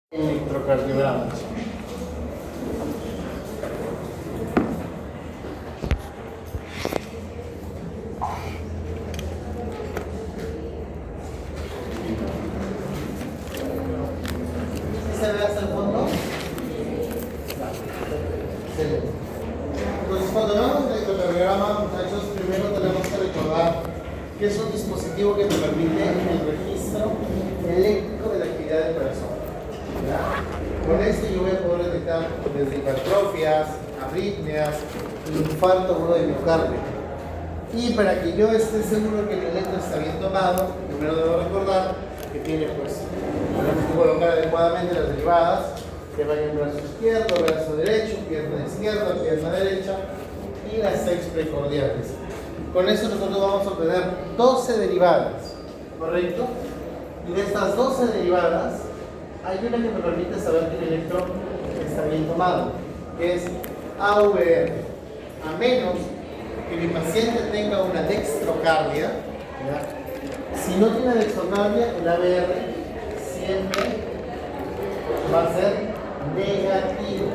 Electrocardiogramas. ¿Se ve hasta el fondo? Excelente. Entonces, cuando hablamos de electrocardiograma, muchachos, primero tenemos que recordar que es un dispositivo que te permite el registro eléctrico de la actividad del corazón. Con esto yo voy a poder detectar desde hipertrofias, arritmias, infarto agudo de miocardio. Y para que yo esté seguro que el electro está bien tomado, primero debo recordar que tiene, pues, tenemos que colocar adecuadamente las derivadas, que van en brazo izquierdo, brazo derecho, pierna izquierda, pierna derecha y las 6 precordiales. Con eso nosotros vamos a obtener 12 derivadas, ¿correcto? Y de estas 12 derivadas, hay una que me permite saber que el electro está bien tomado, que es AVR. A menos que mi paciente tenga una dextrocardia, ¿ya? Si no tiene dextrocardia, el AVR siempre va a ser negativo.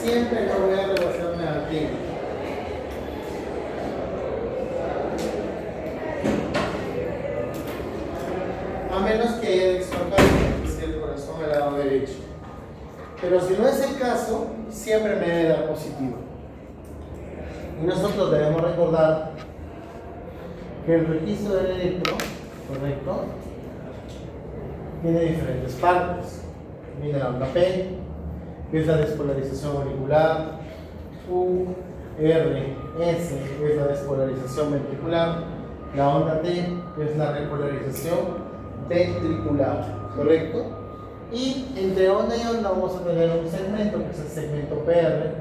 Siempre el AVR va a ser negativo. A menos que haya dextrocardia, el corazón al lado derecho. Pero si no es el caso, siempre me debe dar positivo. Y nosotros debemos recordar que el registro del electro, ¿correcto?, tiene diferentes partes. Viene la onda P, que es la despolarización auricular, U, R, S, que es la despolarización ventricular, la onda T, que es la repolarización ventricular, ¿correcto? Y entre onda y onda vamos a tener un segmento, que es el segmento PR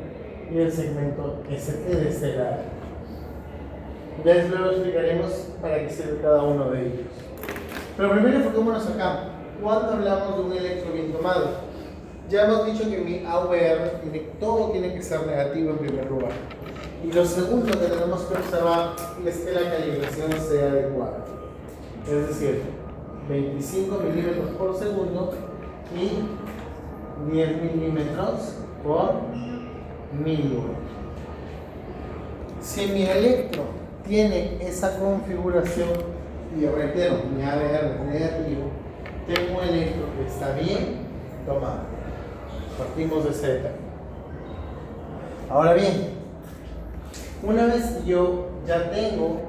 y el segmento ST de este lado. Ya luego explicaremos para qué sirve cada uno de ellos. Pero primero enfoquémonos acá. Cuando hablamos de un electro bien tomado, ya hemos dicho que mi AVR todo tiene que ser negativo en primer lugar. Y lo segundo que tenemos que observar es que la calibración sea adecuada. Es decir, 25 milímetros por segundo y 10 milímetros por milivolts. Si mi electro tiene esa configuración, y yo reitero, mi AVR es negativo, tengo un electro que está bien tomado. Partimos de ese detalle. Ahora bien, una vez que yo ya tengo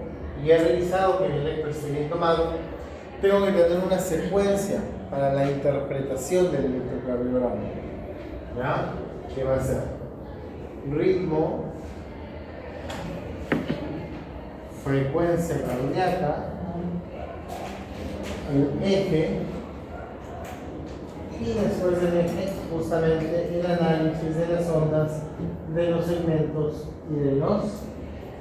y he revisado que mi electro esté bien tomado, tengo que tener una secuencia para la interpretación del electrocardiograma. ¿Ya? ¿Qué va a ser? Ritmo, frecuencia cardíaca, el eje, y después del eje, justamente el análisis de las ondas, de los segmentos y de los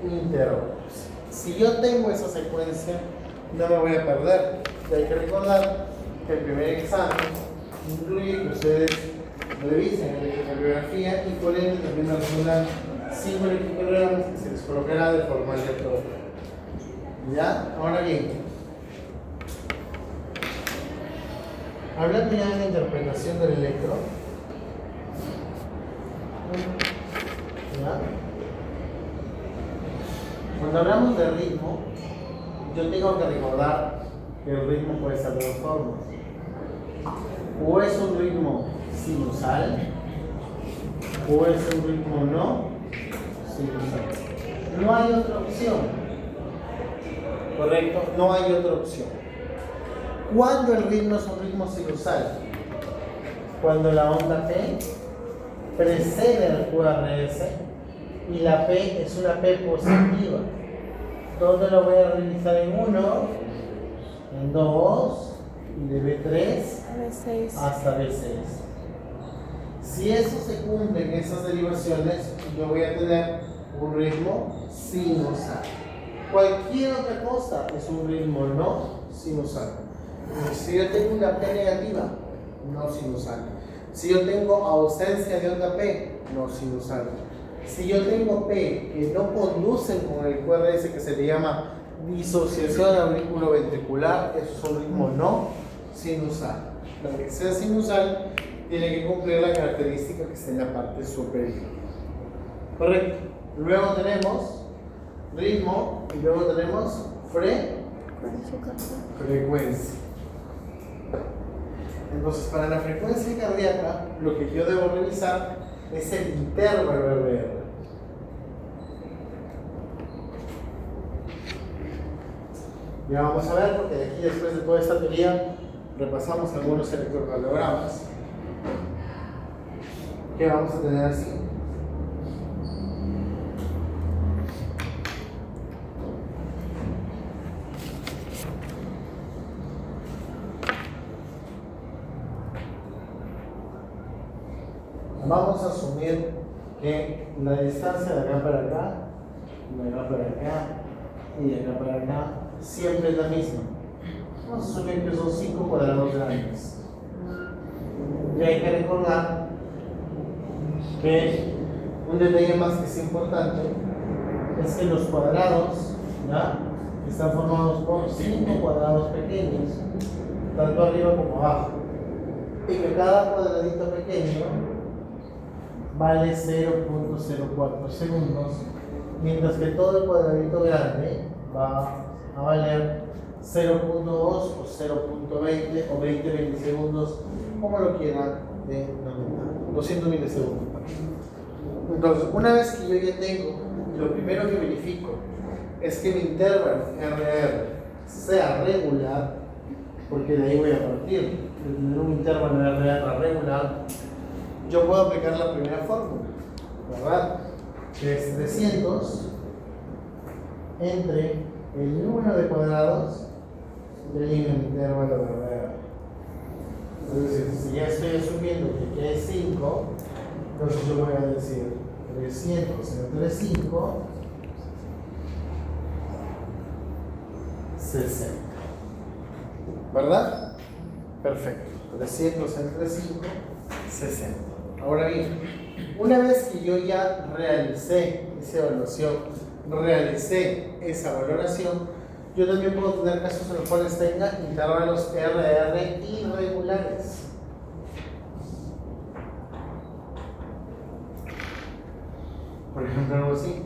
intervalos. Si yo tengo esa secuencia, no me voy a perder. Y hay que recordar que el primer examen incluye que ustedes revisen la electrocardiografía y por ende también nos 5 electrocardiogramas que se les colocará de forma aleatoria. ¿Ya? Ahora bien, hablando ya de la interpretación del electro, ¿ya? Cuando hablamos de ritmo, yo tengo que recordar que el ritmo puede ser de dos formas. O es un ritmo sinusal, o es un ritmo no sinusal. No hay otra opción. ¿Correcto? No hay otra opción. ¿Cuándo el ritmo es un ritmo sinusal? Cuando la onda P precede al QRS y la P es una P positiva. ¿Dónde lo voy a realizar? En 1, en 2 y de B3 hasta B6. Si eso se cumple en esas derivaciones, yo voy a tener un ritmo sinusal. Cualquier otra cosa es un ritmo no sinusal. Si yo tengo una P negativa, no sinusal. Si yo tengo ausencia de onda P, no sinusal. Si yo tengo P que no conducen con el QRS, que se le llama disociación auriculoventricular, eso es un ritmo no sinusal. para que sea sinusal, tiene que cumplir la característica que está en la parte superior. Correcto. Luego tenemos ritmo y luego tenemos frecuencia. Entonces, para la frecuencia cardíaca, lo que yo debo revisar es el intervalo RR. Ya vamos a ver, porque de aquí, después de toda esta teoría, repasamos algunos electrocardiogramas que vamos a tener así. Vamos a asumir que la distancia de acá para acá, de acá para acá y de acá para acá siempre es la misma. Vamos a asumir que son 5 cuadrados grandes. Y hay que recordar que un detalle más que es importante es que los cuadrados, ¿ya?, están formados por 5 cuadrados pequeños, tanto arriba como abajo, y que cada cuadradito pequeño vale 0.04 segundos, mientras que todo el cuadradito grande va a valer 0.2 o 0.20 o 20 milisegundos, como lo quieran denominar, 200 milisegundos. Entonces, una vez que yo ya tengo, lo primero que verifico es que mi intervalo RR sea regular, porque de ahí voy a partir. De tener un intervalo RR regular, yo puedo aplicar la primera fórmula, ¿verdad? Que es 300 entre el número de cuadrados del intervalo RR. Entonces, si ya estoy asumiendo que aquí hay 5, entonces yo voy a decir 300 entre 5, 60. ¿Verdad? Perfecto. 300 entre 5, 60. Ahora bien, una vez que yo ya realicé esa evaluación, realicé esa valoración, yo también puedo tener casos en los cuales tenga intervalos RR irregulares. Por ejemplo, algo así.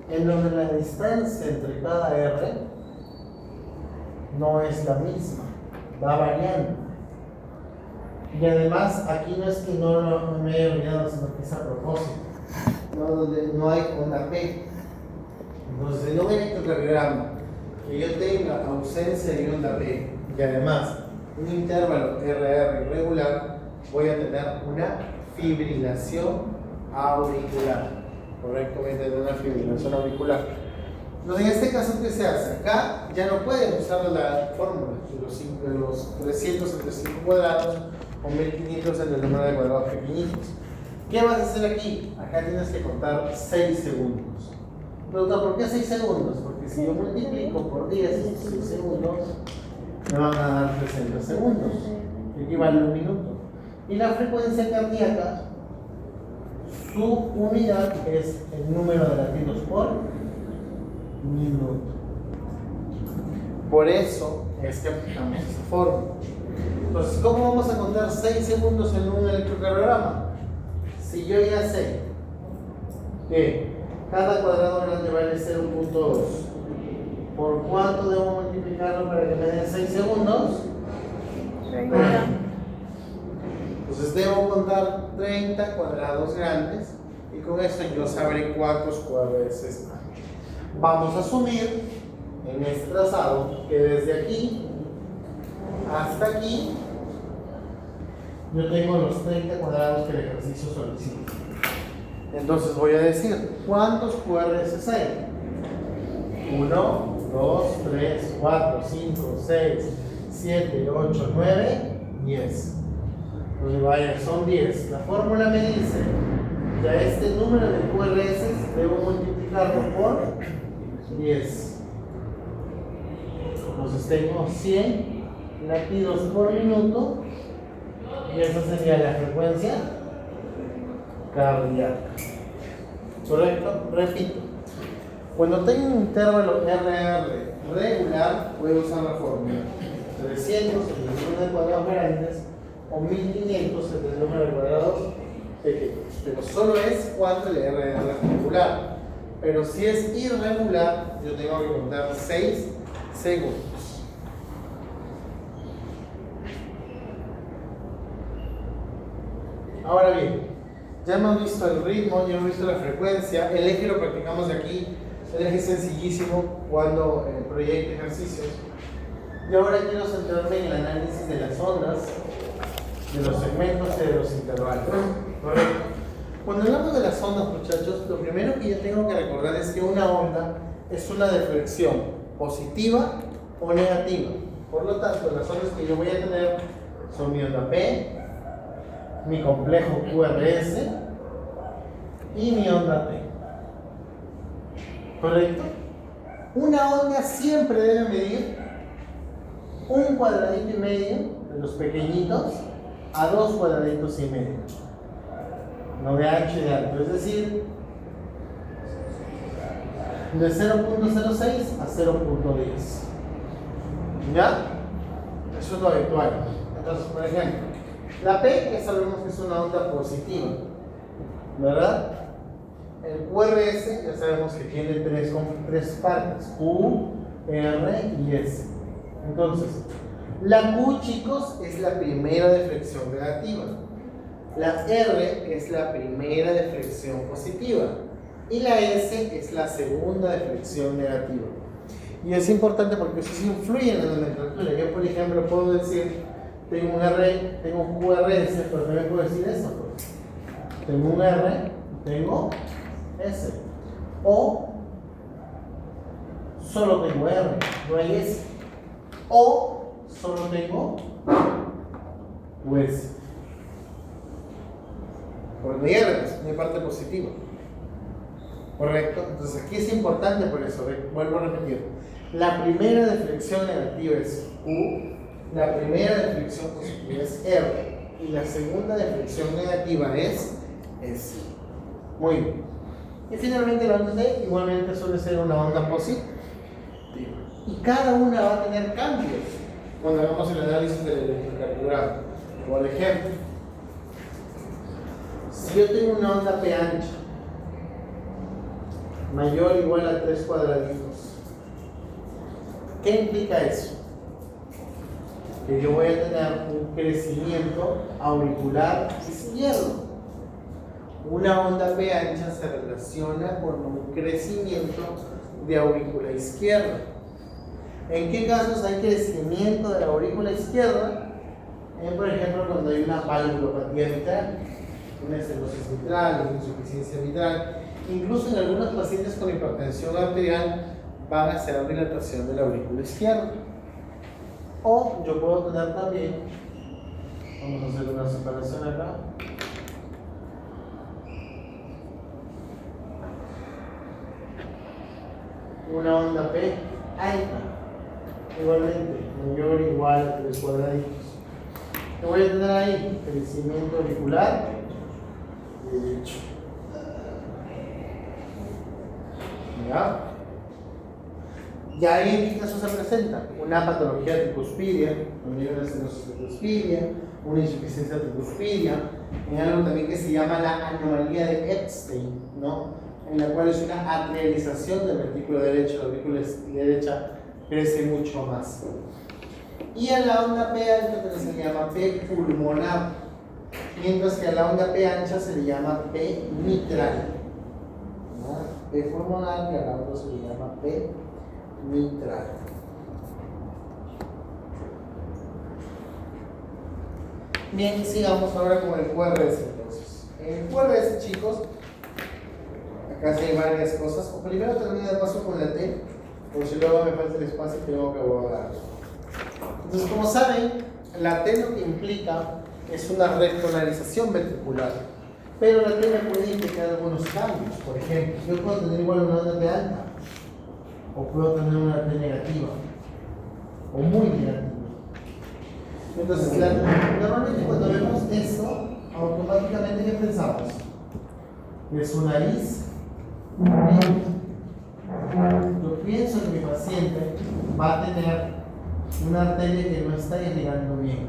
En donde la distancia entre cada R no es la misma, va variando. Y además, aquí no es que no me haya olvidado, sino que es a propósito, ¿no? Donde no hay onda P. Entonces, en un electrocardiograma que yo tenga ausencia de onda P y además un intervalo RR irregular, voy a tener una fibrilación auricular. Correctamente, de una fibrilación auricular. Entonces, en este caso, ¿qué se hace? Acá ya no pueden usar la fórmula de los 300 entre 5 cuadrados o 1500 entre el número de cuadrados pequeñitos. ¿Qué vas a hacer aquí? Acá tienes que contar 6 segundos. Pero, ¿por qué 6 segundos? Porque si yo multiplico por 10 esos 6 segundos, me van a dar 60 segundos, que equivale a un minuto. Y la frecuencia cardíaca, su unidad es el número de latidos por minuto. Por eso es que aplicamos esa fórmula. Entonces, ¿cómo vamos a contar 6 segundos en un electrocardiograma? Si yo ya sé que cada cuadrado grande vale 0.2, ¿por cuánto debo multiplicarlo para que me den 6 segundos? 30. Entonces debo contar 30 cuadrados grandes y con eso yo sabré cuántos cuadrados están. Vamos a asumir en este trazado que desde aquí hasta aquí yo tengo los 30 cuadrados que el ejercicio solicita. Entonces voy a decir, ¿cuántos QRS hay? 1, 2, 3, 4, 5, 6, 7, 8, 9, 10. Entonces vaya, son 10. La fórmula me dice que a este número de QRS debo multiplicarlo por 10. Entonces tengo 100 latidos por minuto y esa sería la frecuencia cardíaca. ¿Correcto? Repito. Cuando tengo un intervalo RR regular, voy a usar la fórmula 300 entre el número de cuadrados grandes o 1500 entre el número de cuadrados pequeños. Pero solo es cuando el RR es regular. Pero si es irregular, yo tengo que contar 6 segundos. Ahora bien, ya hemos visto el ritmo, ya hemos visto la frecuencia, el eje lo practicamos de aquí, el eje es sencillísimo cuando proyecte ejercicios. Y ahora quiero centrarme en el análisis de las ondas, de los segmentos y de los intervalos. ¿Correcto? Cuando hablamos de las ondas, muchachos, lo primero que yo tengo que recordar es que una onda es una deflexión positiva o negativa. Por lo tanto, las ondas que yo voy a tener son mi onda P, mi complejo QRS y mi onda T. ¿Correcto? Una onda siempre debe medir un cuadradito y medio de los pequeñitos a 2 cuadraditos y medio, no de ancho y de alto, es decir, de 0.06 a 0.10. ¿Ya? Eso es lo habitual. Entonces, por ejemplo, la P, que sabemos que es una onda positiva, ¿verdad? El QRS, ya sabemos que tiene tres partes, Q, R y S. Entonces, la Q, chicos, es la primera deflexión negativa. La R es la primera deflexión positiva. Y la S es la segunda deflexión negativa. Y es importante porque eso sí influye en la nomenclatura. Yo, por ejemplo, puedo decir, tengo un R, tengo un QRS, pero también puedo decir eso. Pues. Tengo un R, tengo S. O solo tengo R, no hay S. O solo tengo US. Porque no hay R, pues, no hay parte positiva. ¿Correcto? Entonces aquí es importante por eso, vuelvo a repetir. La primera deflexión negativa es Q, la primera deflexión positiva es R y la segunda deflexión negativa es S. Muy bien. Y finalmente la onda T igualmente suele ser una onda positiva. Y cada una va a tener cambios cuando hagamos el análisis del electrocardiograma. Por ejemplo, si yo tengo una onda P ancha mayor o igual a 3 cuadraditos, ¿qué implica eso? Que yo voy a tener un crecimiento auricular izquierdo. Una onda P ancha se relaciona con un crecimiento de aurícula izquierda. ¿En qué casos hay crecimiento de la aurícula izquierda? Por ejemplo, cuando hay una valvulopatía mitral, una estenosis mitral, una insuficiencia mitral. Incluso en algunos pacientes con hipertensión arterial van a hacer dilatación de la aurícula izquierda. O yo puedo tener también, vamos a hacer una separación acá. Una onda P alta, igualmente, mayor o igual a 3 cuadraditos. ¿Qué voy a tener ahí? Crecimiento auricular derecho. ¿Ya? Y ahí en qué caso se presenta una patología tricuspidia, donde hay una estenosis tricuspidia, una insuficiencia tricuspidia, en algo también que se llama la anomalía de Epstein, ¿no? En la cual es una arterialización del ventrículo derecho, la aurícula derecha crece mucho más. Y a la onda P alta se le llama P pulmonar, mientras que a la onda P ancha se le llama P mitral. ¿No? P pulmonar y a la otra se le llama P mitral. Bien, sigamos ahora con el QRS entonces. En el QRS, chicos, acá sí hay varias cosas. Primero termino de paso con la T, por si luego me falta el espacio y tengo que abordar. Entonces, como saben, la T lo que implica es una repolarización ventricular. Pero la T me puede implicar algunos cambios. Por ejemplo, yo puedo tener igual una onda T alta, o puedo tener una T negativa, o muy negativa. Entonces, normalmente cuando vemos esto, automáticamente, ¿qué pensamos? Es una nariz. Yo pienso que mi paciente va a tener una arteria que no está irrigando bien.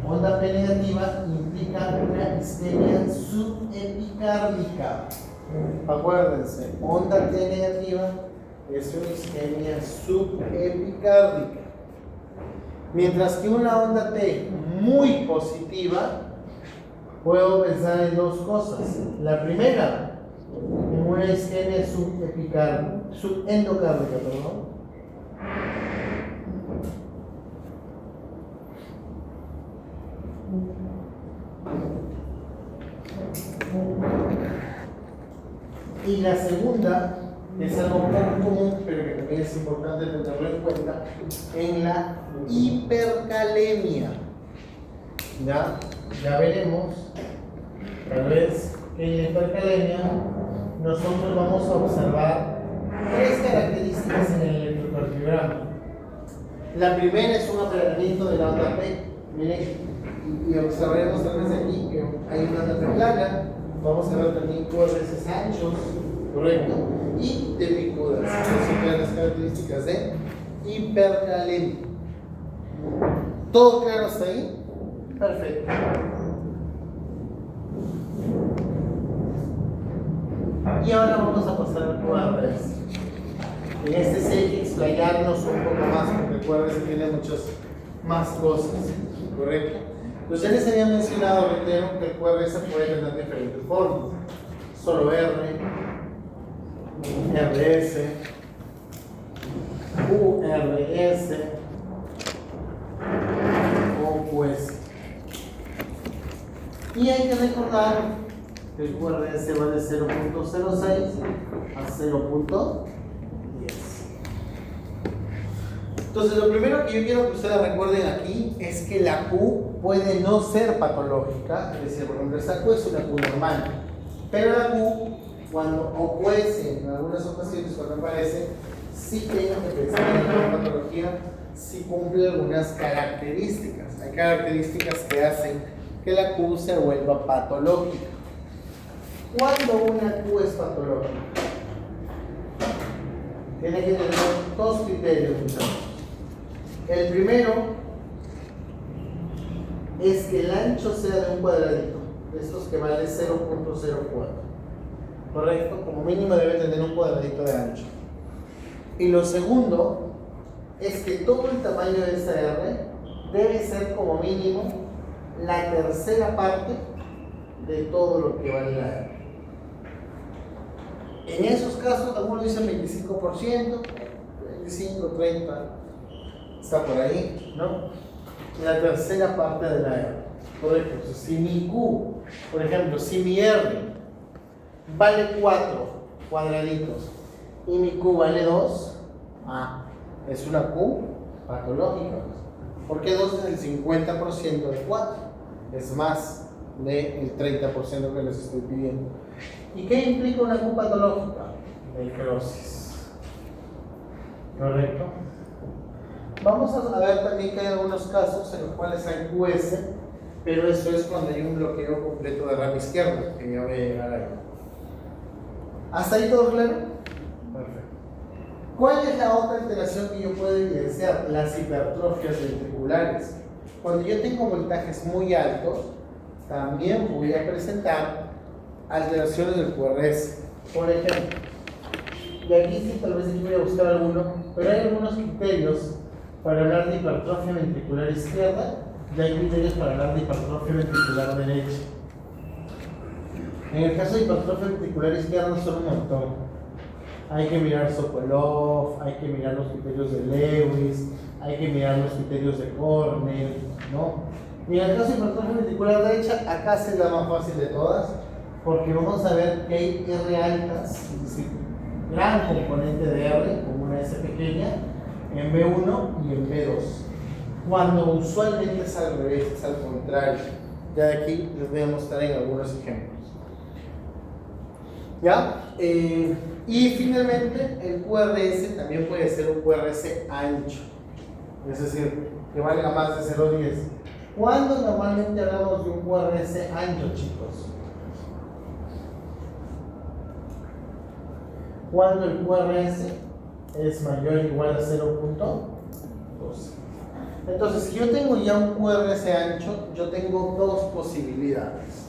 Onda P negativa implica una isquemia subepicárdica. Acuérdense, onda T negativa es una isquemia subepicárdica. Mientras que una onda T muy positiva, puedo pensar en dos cosas. La primera, en una isquemia subendocárdica, perdón. Y la segunda es algo poco común, pero que también es importante tenerlo en cuenta, en la hipercalemia. Ya veremos, tal vez, que en la hipercalemia nosotros vamos a observar tres características en el electrocardiograma. La primera es un aplanamiento de la onda P. Miren, y observaremos tal vez aquí que hay una onda P plana. Vamos a ver también QRS anchos, correcto, y temicudas. Estas son las características de hipercalemia. ¿Todo claro hasta ahí? Perfecto. Y ahora vamos a pasar al QRS. En este sí hay que explayarnos un poco más, porque el QRS tiene muchas más cosas, ¿correcto? Pues ya les había mencionado, reitero, que el QRS puede tener diferentes formas. Solo R, RS, QRS o QS. Y hay que recordar que el QRS va de 0.06 a 0.10. Entonces, lo primero que yo quiero que ustedes recuerden aquí es que la Q puede no ser patológica, es decir, por ejemplo, esta Q es una Q normal, pero la Q, cuando ocurre en algunas ocasiones, cuando aparece, sí tengo que pensar en la patología, sí cumple algunas características. Hay características que hacen que la Q se vuelva patológica. ¿Cuándo una Q es patológica? Tiene que tener dos criterios, muchachos. El primero es que el ancho sea de un cuadradito, de estos que vale 0.04. ¿Correcto? Como mínimo debe tener un cuadradito de ancho. Y lo segundo es que todo el tamaño de esa R debe ser como mínimo la tercera parte de todo lo que vale la R. En esos casos, algunos dicen 25%, 25, 30%. Está por ahí, ¿no? La tercera parte de la R. Correcto. Entonces, si mi Q, por ejemplo, si mi R vale 4 cuadraditos y mi Q vale 2, es una Q patológica. Porque 2 es el 50% de 4. Es más del 30% que les estoy pidiendo. ¿Y qué implica una Q patológica? Necrosis. ¿Correcto? Vamos a ver también que hay algunos casos en los cuales hay QS, pero eso es cuando hay un bloqueo completo de rama izquierda, que ya voy a llegar ahí. ¿Hasta ahí todo claro? Perfecto. ¿Cuál es la otra alteración que yo puedo evidenciar? Las hipertrofias ventriculares. Cuando yo tengo voltajes muy altos, también voy a presentar alteraciones del QRS. Por ejemplo, y aquí sí, tal vez aquí voy a buscar alguno, pero hay algunos criterios para hablar de hipertrofia ventricular izquierda y hay criterios para hablar de hipertrofia ventricular derecha. En el caso de hipertrofia ventricular izquierda son un montón. Hay que mirar Sokolov, hay que mirar los criterios de Lewis, hay que mirar los criterios de Cornell, ¿no? Y en el caso de hipertrofia ventricular derecha, acá se es la más fácil de todas, porque vamos a ver que hay R altas, es decir, gran componente de R, como una S pequeña, en B1 y en B2. Cuando usualmente es al revés, es al contrario. Ya de aquí les voy a mostrar en algunos ejemplos. ¿Ya? Y finalmente, el QRS también puede ser un QRS ancho, es decir, que valga más de 0,10. ¿Cuándo normalmente hablamos de un QRS ancho, chicos? Cuando el QRS es mayor o igual a 0.12. Entonces, si yo tengo ya un QRS ancho, yo tengo dos posibilidades.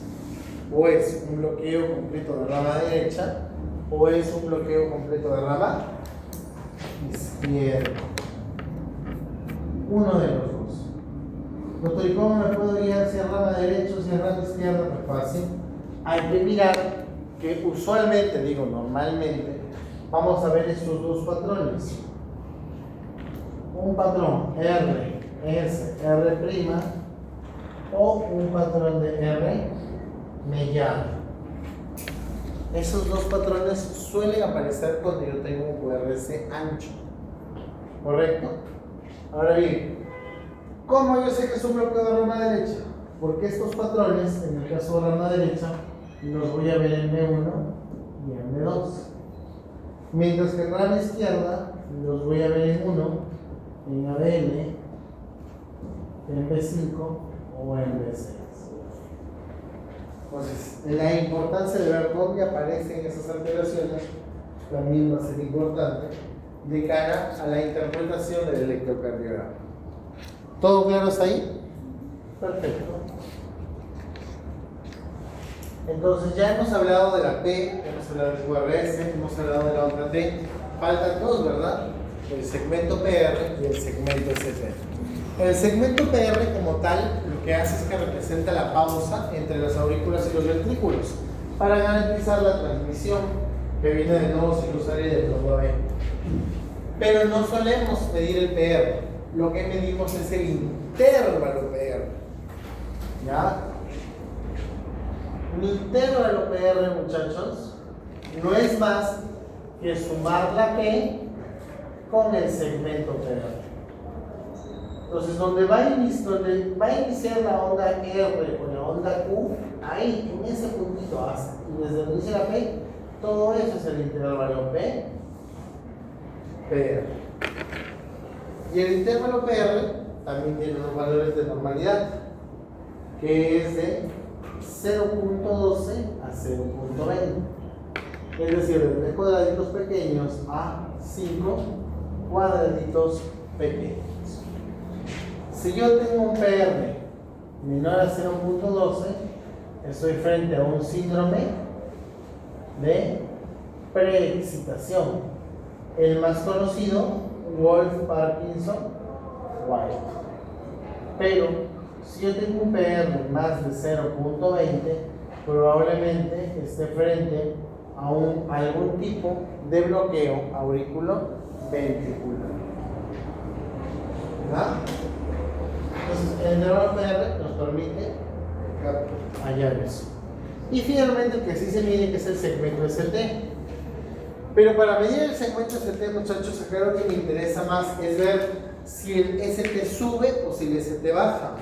O es un bloqueo completo de rama derecha, o es un bloqueo completo de rama izquierda. Uno de los dos. Doctor, ¿y cómo me puedo guiar si es rama derecha o si es rama izquierda? Pues fácil. Hay que mirar que usualmente, digo normalmente, vamos a ver estos dos patrones. Un patrón R, S, R', o un patrón de R mellado. Esos dos patrones suelen aparecer cuando yo tengo un QRS ancho. ¿Correcto? Ahora bien, ¿cómo yo sé que es un bloqueo de rama derecha? Porque estos patrones, en el caso de rama derecha, los voy a ver en M1 y en M2. Mientras que en rama izquierda, los voy a ver en 1, en ABL, en B5 o en B6. Entonces, la importancia de ver dónde aparecen esas alteraciones también va a ser importante de cara a la interpretación del electrocardiograma. ¿Todo claro hasta ahí? Perfecto. Entonces ya hemos hablado de la P, hemos hablado del QRS, hemos hablado de la otra T. Faltan dos, ¿verdad? El segmento PR y el segmento ST. El segmento PR como tal lo que hace es que representa la pausa entre las aurículas y los ventrículos para garantizar la transmisión que viene del nodo sinusal y del nodo AB. Pero no solemos medir el PR, lo que medimos es el intervalo PR. ¿Ya? Un intervalo PR, muchachos, no es más que sumar la P con el segmento PR. Entonces, donde va a iniciar la onda R con la onda Q, ahí, en ese puntito, y desde donde inicia la P, todo eso es el intervalo P, PR. Y el intervalo PR también tiene unos valores de normalidad, que es de 0.12 a 0.20. Es decir, de 3 cuadraditos pequeños a 5 cuadraditos pequeños. Si yo tengo un PR menor a 0.12, estoy frente a un síndrome de preexcitación. El más conocido, Wolff-Parkinson-White. Pero si yo tengo un PR más de 0.20, probablemente esté frente a algún tipo de bloqueo auriculoventricular. ¿Verdad? Entonces, el intervalo PR nos permite hallar eso. Y finalmente, el que sí se mide, que es el segmento ST. Pero para medir el segmento ST, muchachos, acá lo que me interesa más es ver si el ST sube o si el ST baja.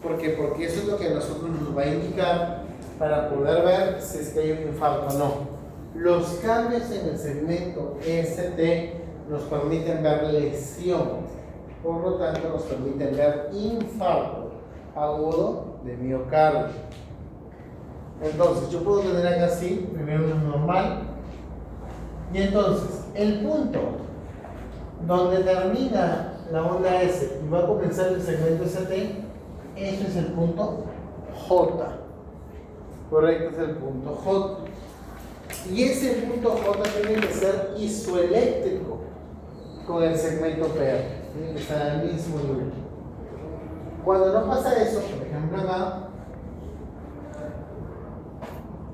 ¿Por qué? Porque eso es lo que a nosotros nos va a indicar para poder ver si es que hay un infarto o no. Los cambios en el segmento ST nos permiten ver lesión. Por lo tanto, nos permiten ver infarto agudo de miocardio. Entonces, yo puedo tener acá así, primero un normal. Y entonces, el punto donde termina la onda S y va a comenzar el segmento ST, eso es el punto J. Correcto, es el punto J. Y ese punto J tiene que ser isoeléctrico con el segmento PR. Tiene que estar al mismo nivel. Cuando no pasa eso, por ejemplo acá,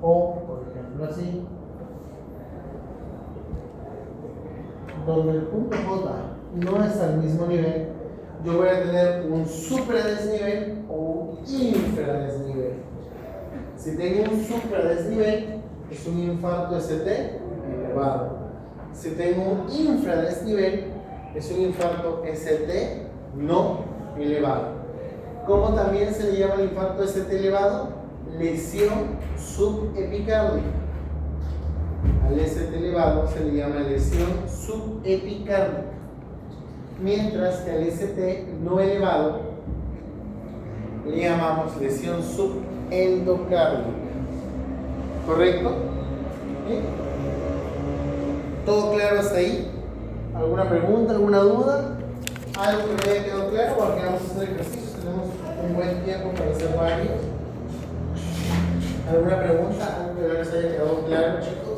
o por ejemplo así, donde el punto J no es al mismo nivel, yo voy a tener un supradesnivel o un infradesnivel. Si tengo un supradesnivel, es un infarto ST elevado. Si tengo un infradesnivel, es un infarto ST no elevado. ¿Cómo también se le llama el infarto ST elevado? Lesión subepicárdica. al ST elevado se le llama lesión subepicárdica, mientras que al ST no elevado le llamamos lesión subendocárdica. ¿Correcto? ¿Sí? ¿Todo claro hasta ahí? ¿Alguna pregunta, alguna duda? ¿Algo que no haya quedado claro? Porque vamos a hacer ejercicios, tenemos un buen tiempo para hacer varios. ¿Alguna pregunta? ¿Algo que no les haya quedado claro, chicos?